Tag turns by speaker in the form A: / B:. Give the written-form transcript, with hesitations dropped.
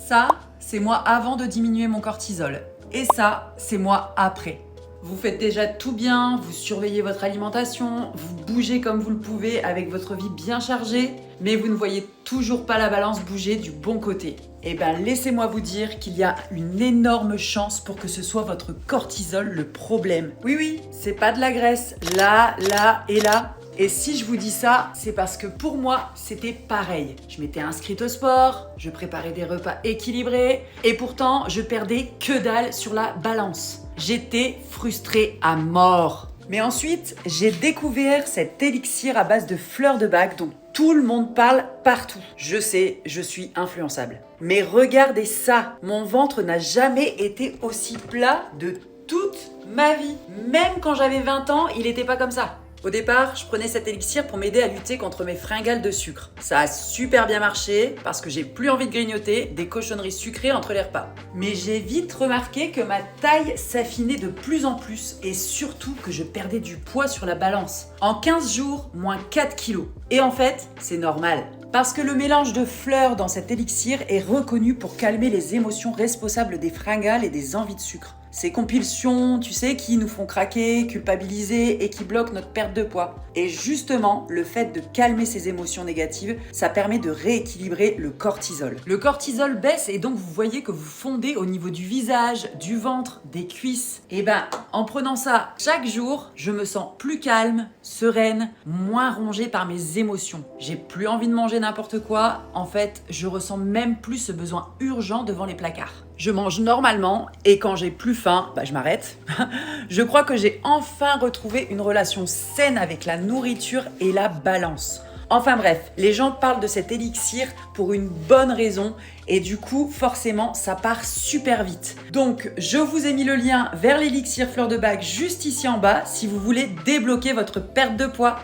A: Ça, c'est moi avant de diminuer mon cortisol. Et ça, c'est moi après. Vous faites déjà tout bien, vous surveillez votre alimentation, vous bougez comme vous le pouvez avec votre vie bien chargée, mais vous ne voyez toujours pas la balance bouger du bon côté. Eh ben, laissez-moi vous dire qu'il y a une énorme chance pour que ce soit votre cortisol le problème. Oui, c'est pas de la graisse, là et là. Et si je vous dis ça, c'est parce que pour moi, c'était pareil. Je m'étais inscrite au sport, je préparais des repas équilibrés, et pourtant, je perdais que dalle sur la balance. J'étais frustrée à mort. Mais ensuite, j'ai découvert cet élixir à base de fleurs de bac dont tout le monde parle partout. Je sais, je suis influençable. Mais regardez ça, mon ventre n'a jamais été aussi plat de toute ma vie. Même quand j'avais 20 ans, il n'était pas comme ça. Au départ, je prenais cet élixir pour m'aider à lutter contre mes fringales de sucre. Ça a super bien marché parce que j'ai plus envie de grignoter des cochonneries sucrées entre les repas. Mais j'ai vite remarqué que ma taille s'affinait de plus en plus et surtout que je perdais du poids sur la balance. En 15 jours, moins 4 kilos. Et en fait, c'est normal. Parce que le mélange de fleurs dans cet élixir est reconnu pour calmer les émotions responsables des fringales et des envies de sucre. Ces compulsions, tu sais, qui nous font craquer, culpabiliser et qui bloquent notre perte de poids. Et justement, le fait de calmer ces émotions négatives, ça permet de rééquilibrer le cortisol. Le cortisol baisse et donc vous voyez que vous fondez au niveau du visage, du ventre, des cuisses. Et ben, en prenant ça chaque jour, je me sens plus calme, sereine, moins rongée par mes émotions. J'ai plus envie de manger n'importe quoi. En fait, je ressens même plus ce besoin urgent devant les placards. Je mange normalement et quand j'ai plus faim, je m'arrête. Je crois que j'ai enfin retrouvé une relation saine avec la nourriture et la balance. Enfin bref, les gens parlent de cet élixir pour une bonne raison et du coup, forcément, ça part super vite. Donc, je vous ai mis le lien vers l'élixir fleur de bac juste ici en bas si vous voulez débloquer votre perte de poids.